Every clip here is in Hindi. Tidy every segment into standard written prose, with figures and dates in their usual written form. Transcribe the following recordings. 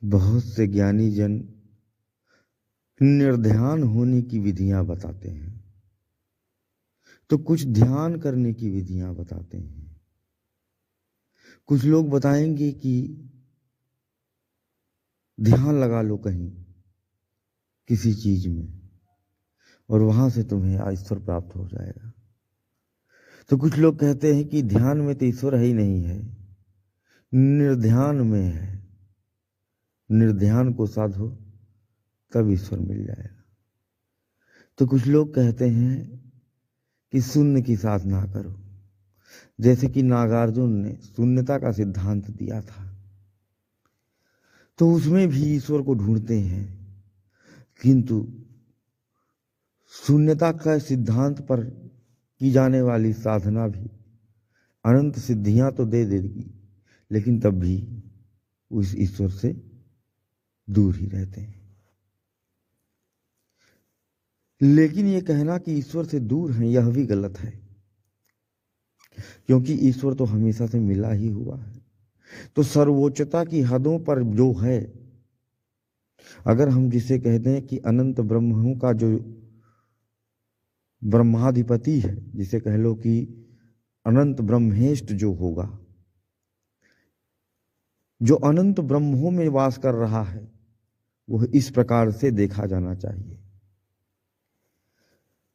बहुत से ज्ञानी जन निर्ध्यान होने की विधियां बताते हैं, तो कुछ ध्यान करने की विधियां बताते हैं। कुछ लोग बताएंगे कि ध्यान लगा लो कहीं किसी चीज में और वहां से तुम्हें ईश्वर प्राप्त हो जाएगा। तो कुछ लोग कहते हैं कि ध्यान में तो ईश्वर ही नहीं है, निर्ध्यान में है, निर्ध्यान को साधो तब ईश्वर मिल जाएगा। तो कुछ लोग कहते हैं कि शून्य की साधना करो, जैसे कि नागार्जुन ने शून्यता का सिद्धांत दिया था, तो उसमें भी ईश्वर को ढूंढते हैं, किंतु शून्यता का सिद्धांत पर की जाने वाली साधना भी अनंत सिद्धियां तो दे देगी, लेकिन तब भी उस ईश्वर से दूर ही रहते हैं। लेकिन ये कहना कि ईश्वर से दूर हैं यह भी गलत है, क्योंकि ईश्वर तो हमेशा से मिला ही हुआ है। तो सर्वोच्चता की हदों पर जो है, अगर हम जिसे कहते हैं कि अनंत ब्रह्मों का जो ब्रह्माधिपति है, जिसे कह लो कि अनंत ब्रह्मेष्ट जो होगा, जो अनंत ब्रह्मों में वास कर रहा है, वह इस प्रकार से देखा जाना चाहिए।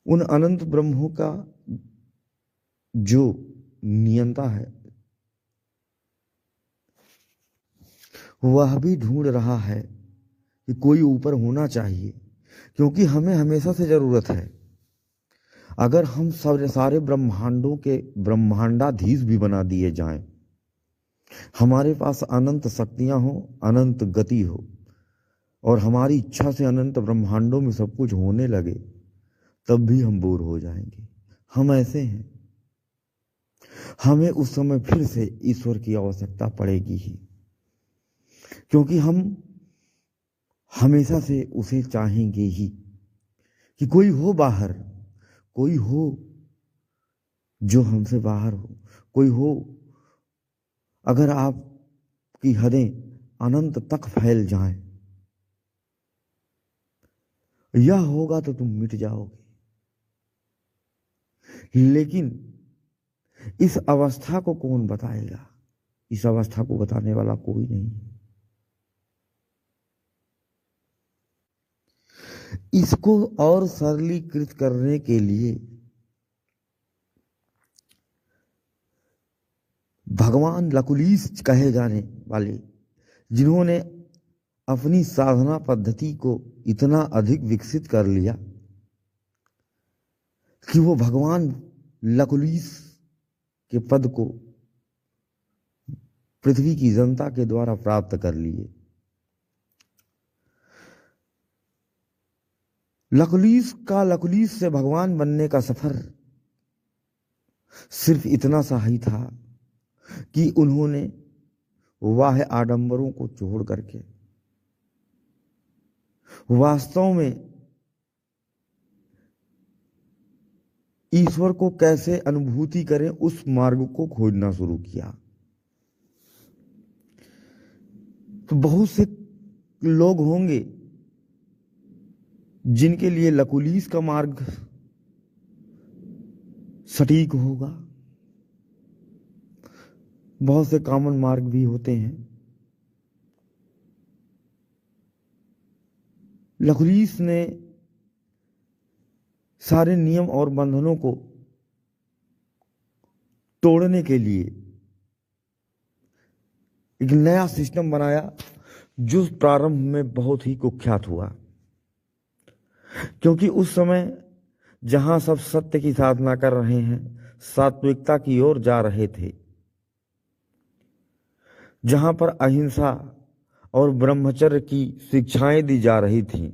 उन अनंत ब्रह्मों का जो नियंता है वह भी ढूंढ रहा है कि कोई ऊपर होना चाहिए, क्योंकि हमें हमेशा से जरूरत है। अगर हम सारे ब्रह्मांडों के ब्रह्मांडाधीश भी बना दिए जाएं, हमारे पास अनंत शक्तियां हो, अनंत गति हो, और हमारी इच्छा से अनंत ब्रह्मांडों में सब कुछ होने लगे, तब भी हम बोर हो जाएंगे। हम ऐसे हैं, हमें उस समय फिर से ईश्वर की आवश्यकता पड़ेगी ही, क्योंकि हम हमेशा से उसे चाहेंगे ही कि कोई हो बाहर, कोई हो जो हमसे बाहर हो, कोई हो। अगर आपकी हदें अनंत तक फैल जाएं, यह होगा तो तुम मिट जाओगे। लेकिन इस अवस्था को कौन बताएगा? इस अवस्था को बताने वाला कोई नहीं। इसको और सरलीकृत करने के लिए भगवान लकुलीस कहे जाने वाले, जिन्होंने अपनी साधना पद्धति को इतना अधिक विकसित कर लिया कि वो भगवान लकुलीस के पद को पृथ्वी की जनता के द्वारा प्राप्त कर लिए। लकुलीस से भगवान बनने का सफर सिर्फ इतना सा ही था कि उन्होंने वाह्य आडंबरों को छोड़ करके वास्तव में ईश्वर को कैसे अनुभूति करें, उस मार्ग को खोजना शुरू किया। तो बहुत से लोग होंगे जिनके लिए लकुलीस का मार्ग सटीक होगा, बहुत से कॉमन मार्ग भी होते हैं। लकुलीस ने सारे नियम और बंधनों को तोड़ने के लिए एक नया सिस्टम बनाया, जो प्रारंभ में बहुत ही कुख्यात हुआ, क्योंकि उस समय जहां सब सत्य की साधना कर रहे हैं, सात्विकता की ओर जा रहे थे, जहां पर अहिंसा और ब्रह्मचर्य की शिक्षाएं दी जा रही थीं,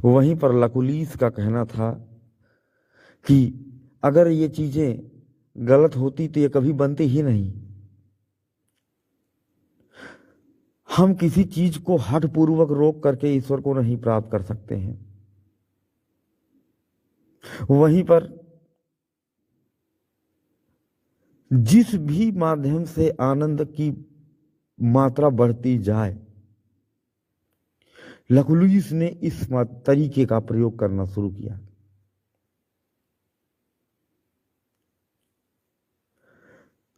वहीं पर लकुलीस का कहना था कि अगर ये चीजें गलत होती तो ये कभी बनती ही नहीं। हम किसी चीज को हठपूर्वक रोक करके ईश्वर को नहीं प्राप्त कर सकते हैं। वहीं पर जिस भी माध्यम से आनंद की मात्रा बढ़ती जाए, लकुलिस ने इस तरीके का प्रयोग करना शुरू किया।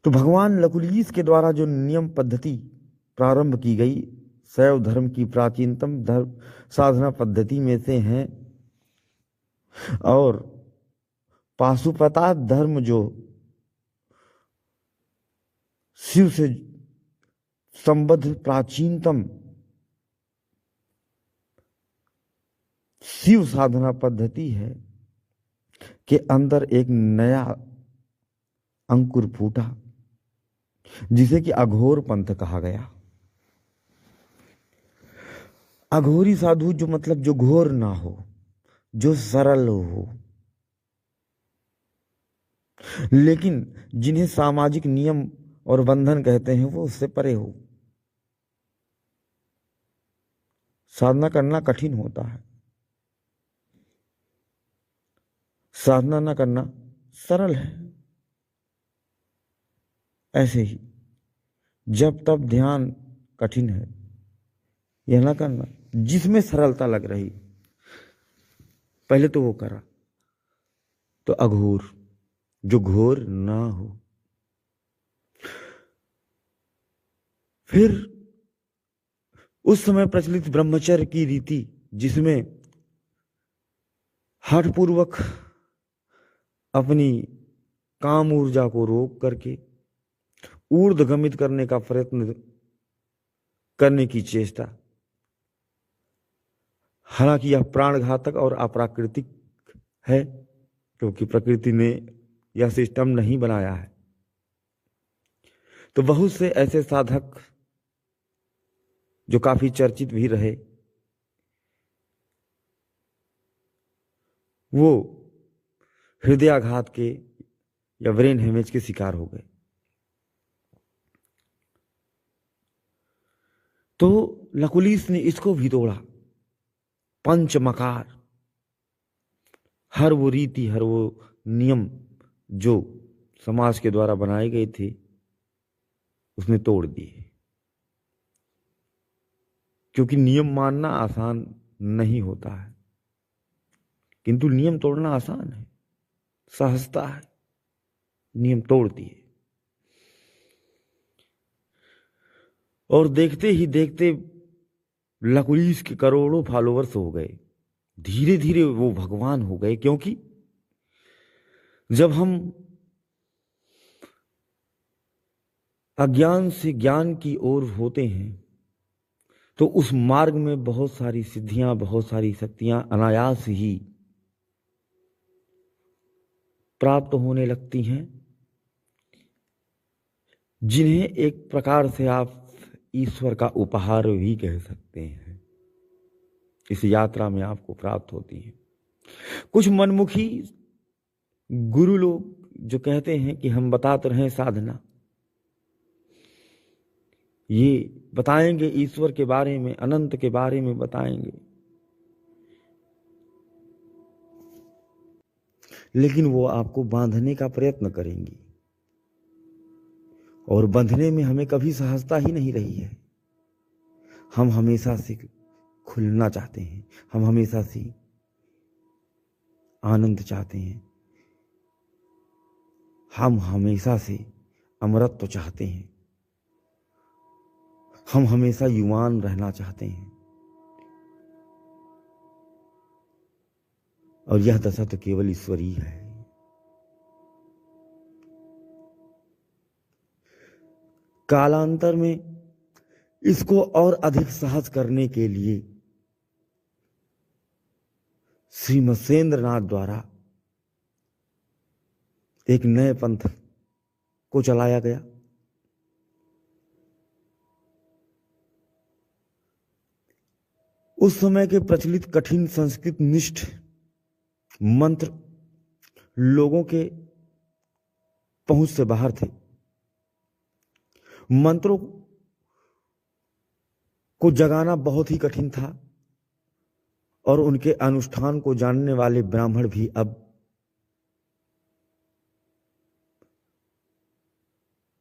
तो भगवान लकुलिस के द्वारा जो नियम पद्धति प्रारंभ की गई, शैव धर्म की प्राचीनतम धर्म साधना पद्धति में से है, और पाशुपताद धर्म जो शिव से संबद्ध प्राचीनतम शिव साधना पद्धति है, के अंदर एक नया अंकुर फूटा जिसे कि अघोर पंथ कहा गया। अघोरी साधु जो मतलब जो घोर ना हो, जो सरल हो, लेकिन जिन्हें सामाजिक नियम और बंधन कहते हैं वो उससे परे हो। साधना करना कठिन होता है, साधना न करना सरल है। ऐसे ही जब तब ध्यान कठिन है, यह ना करना जिसमें सरलता लग रही, पहले तो वो करा। तो अघोर जो घोर ना हो। फिर उस समय प्रचलित ब्रह्मचर्य की रीति, जिसमें हठपूर्वक अपनी काम ऊर्जा को रोक करके ऊर्ध्वगमित करने का प्रयत्न करने की चेष्टा, हालांकि यह प्राणघातक और अप्राकृतिक है, क्योंकि प्रकृति ने यह सिस्टम नहीं बनाया है। तो बहुत से ऐसे साधक जो काफी चर्चित भी रहे, वो हृदयाघात के या ब्रेन हेमेज के शिकार हो गए। तो लकुलिस ने इसको भी तोड़ा। पंचमकार, हर वो रीति, हर वो नियम जो समाज के द्वारा बनाए गए थे, उसने तोड़ दिए। क्योंकि नियम मानना आसान नहीं होता है, किंतु नियम तोड़ना आसान है, सहजता है। नियम तोड़ दिए और देखते ही देखते लकुलिस के करोड़ों फॉलोवर्स हो गए। धीरे धीरे वो भगवान हो गए, क्योंकि जब हम अज्ञान से ज्ञान की ओर होते हैं तो उस मार्ग में बहुत सारी सिद्धियां, बहुत सारी शक्तियां अनायास ही प्राप्त होने लगती हैं, जिन्हें एक प्रकार से आप ईश्वर का उपहार भी कह सकते हैं। इस यात्रा में आपको प्राप्त होती है। कुछ मनमुखी गुरु लोग जो कहते हैं कि हम बताते रहें साधना, ये बताएंगे ईश्वर के बारे में, अनंत के बारे में बताएंगे, लेकिन वो आपको बांधने का प्रयत्न करेंगी, और बंधने में हमें कभी सहजता ही नहीं रही है। हम हमेशा से खुलना चाहते हैं, हम हमेशा से आनंद चाहते हैं, हम हमेशा से अमरत्व चाहते हैं, हम हमेशा युवान रहना चाहते हैं। और यह दशा तो केवल ईश्वरीय है। कालांतर में इसको और अधिक सहज करने के लिए श्री मत्स्येंद्रनाथ द्वारा एक नए पंथ को चलाया गया। उस समय के प्रचलित कठिन संस्कृत निष्ठ मंत्र लोगों के पहुंच से बाहर थे। मंत्रों को जगाना बहुत ही कठिन था, और उनके अनुष्ठान को जानने वाले ब्राह्मण भी अब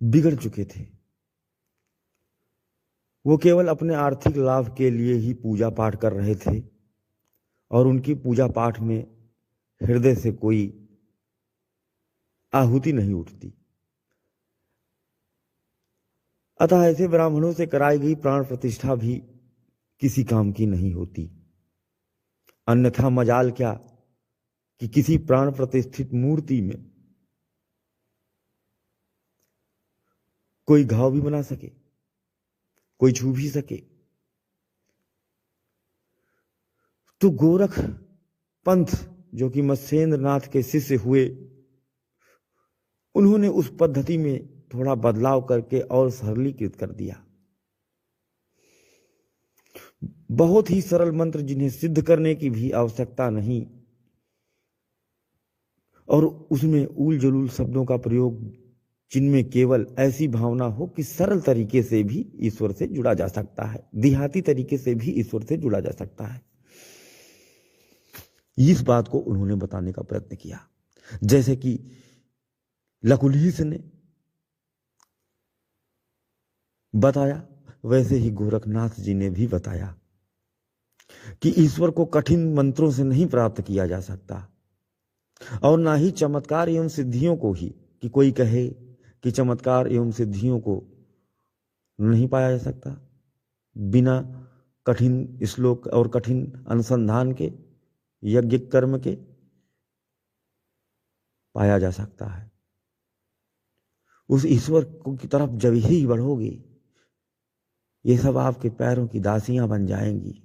बिगड़ चुके थे। वो केवल अपने आर्थिक लाभ के लिए ही पूजा पाठ कर रहे थे और उनकी पूजा पाठ में हृदय से कोई आहुति नहीं उठती। अतः ऐसे ब्राह्मणों से कराई गई प्राण प्रतिष्ठा भी किसी काम की नहीं होती। अन्यथा मजाल क्या कि किसी प्राण प्रतिष्ठित मूर्ति में कोई घाव भी बना सके, कोई छू भी सके। तो गोरख पंथ जो कि मत्स्येंद्र नाथ के शिष्य हुए, उन्होंने उस पद्धति में थोड़ा बदलाव करके और सरलीकृत कर दिया। बहुत ही सरल मंत्र जिन्हें सिद्ध करने की भी आवश्यकता नहीं और उसमें उल जलूल शब्दों का प्रयोग जिनमें केवल ऐसी भावना हो कि सरल तरीके से भी ईश्वर से जुड़ा जा सकता है, देहाती तरीके से भी ईश्वर से जुड़ा जा सकता है। इस बात को उन्होंने बताने का प्रयत्न किया। जैसे कि लकुलिस ने बताया, वैसे ही गोरखनाथ जी ने भी बताया कि ईश्वर को कठिन मंत्रों से नहीं प्राप्त किया जा सकता और ना ही चमत्कार एवं सिद्धियों को ही, कि कोई कहे कि चमत्कार एवं सिद्धियों को नहीं पाया जा सकता बिना कठिन श्लोक और कठिन अनुसंधान के, यज्ञ कर्म के पाया जा सकता है। उस ईश्वर की तरफ जब ही बढ़ोगे, ये सब आपके पैरों की दासियां बन जाएंगी।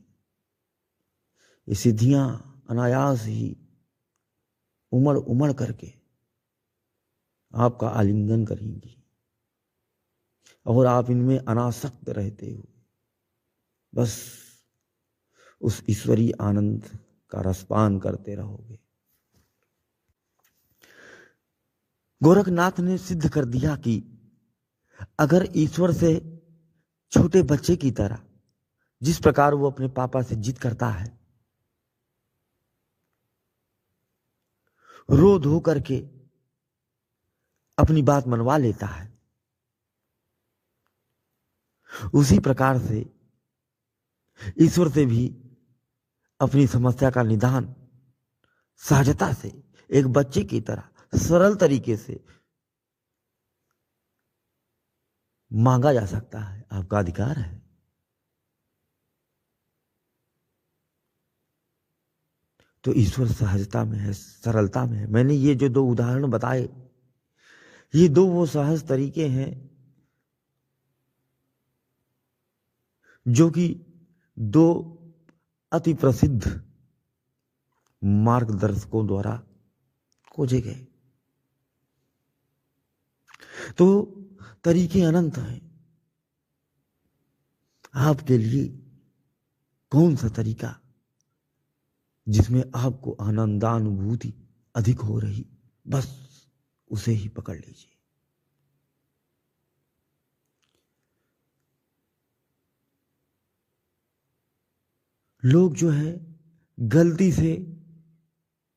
ये सिद्धियां अनायास ही उमड़ उमड़ करके आपका आलिंगन करेंगी और आप इनमें अनासक्त रहते हो, बस उस ईश्वरीय आनंद का रसपान करते रहोगे। गोरखनाथ ने सिद्ध कर दिया कि अगर ईश्वर से छोटे बच्चे की तरह जिस प्रकार वो अपने पापा से जिद करता है, रो धो करके अपनी बात मनवा लेता है, उसी प्रकार से ईश्वर से भी अपनी समस्या का निदान सहजता से एक बच्चे की तरह सरल तरीके से मांगा जा सकता है। आपका अधिकार है। तो ईश्वर सहजता में है, सरलता में है। मैंने ये जो दो उदाहरण बताए, ये दो वो सहज तरीके हैं जो कि दो अति प्रसिद्ध मार्गदर्शकों द्वारा खोजे गए। तो तरीके अनंत हैं। आपके लिए कौन सा तरीका जिसमें आपको आनंदानुभूति अधिक हो रही, बस उसे ही पकड़ लीजिए। लोग जो है गलती से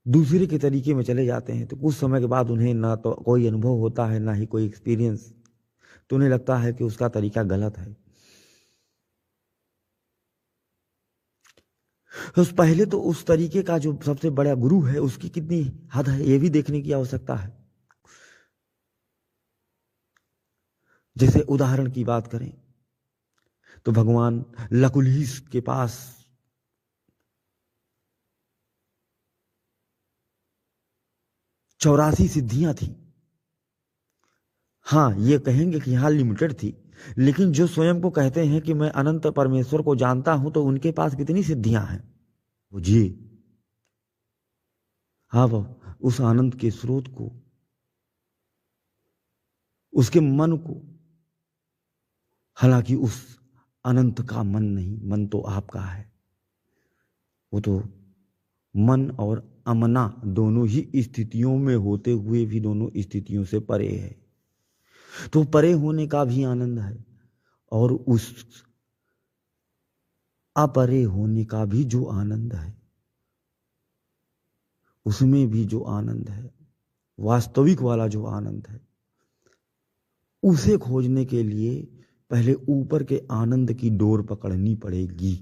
दूसरे के तरीके में चले जाते हैं, तो कुछ समय के बाद उन्हें ना तो कोई अनुभव होता है, ना ही कोई एक्सपीरियंस, तो उन्हें लगता है कि उसका तरीका गलत है। तो पहले तो उस तरीके का जो सबसे बड़ा गुरु है उसकी कितनी हद है, यह भी देखने की आवश्यकता है। जैसे उदाहरण की बात करें तो भगवान लकुलिस के पास 84 सिद्धियां थी। हाँ, ये कहेंगे कि यहां लिमिटेड थी, लेकिन जो स्वयं को कहते हैं कि मैं अनंत परमेश्वर को जानता हूं, तो उनके पास कितनी सिद्धियां हैं। जी, आप उस आनंद के स्रोत को, उसके मन को, हालांकि उस अनंत का मन नहीं, मन तो आपका है, वो तो मन और अमना दोनों ही स्थितियों में होते हुए भी दोनों स्थितियों से परे है। तो परे होने का भी आनंद है और उस अपरे होने का भी जो आनंद है, उसमें भी जो आनंद है, वास्तविक वाला जो आनंद है, उसे खोजने के लिए पहले ऊपर के आनंद की डोर पकड़नी पड़ेगी।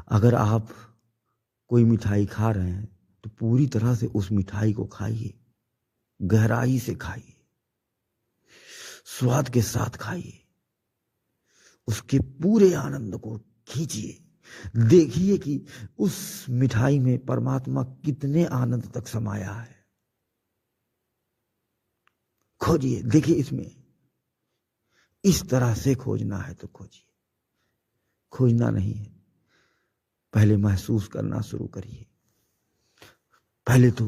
अगर आप कोई मिठाई खा रहे हैं तो पूरी तरह से उस मिठाई को खाइए, गहराई से खाइए, स्वाद के साथ खाइए, उसके पूरे आनंद को खींचिए। देखिए कि उस मिठाई में परमात्मा कितने आनंद तक समाया है। खोजिए, देखिए इसमें इस तरह से खोजना है तो खोजिए, खोजना नहीं है, पहले महसूस करना शुरू करिए। पहले तो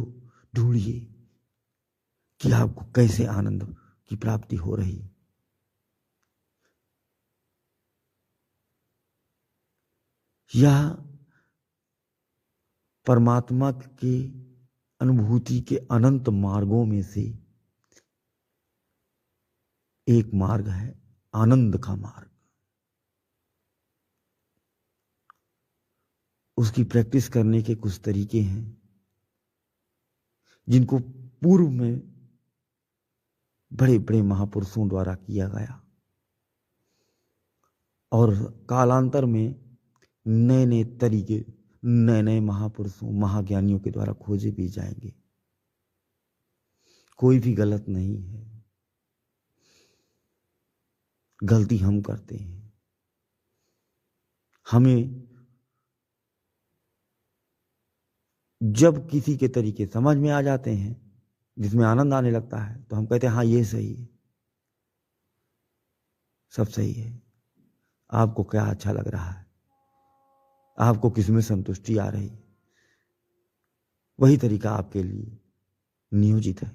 ढूंढिए कि आपको कैसे आनंद की प्राप्ति हो रही। यह परमात्मा के अनुभूति के अनंत मार्गों में से एक मार्ग है, आनंद का मार्ग। उसकी प्रैक्टिस करने के कुछ तरीके हैं जिनको पूर्व में बड़े बड़े महापुरुषों द्वारा किया गया और कालांतर में नए नए तरीके नए नए महापुरुषों महाज्ञानियों के द्वारा खोजे भी जाएंगे। कोई भी गलत नहीं है, गलती हम करते हैं। हमें जब किसी के तरीके समझ में आ जाते हैं जिसमें आनंद आने लगता है तो हम कहते हैं हाँ ये सही है, सब सही है। आपको क्या अच्छा लग रहा है, आपको किसमें संतुष्टि आ रही, वही तरीका आपके लिए नियोजित है।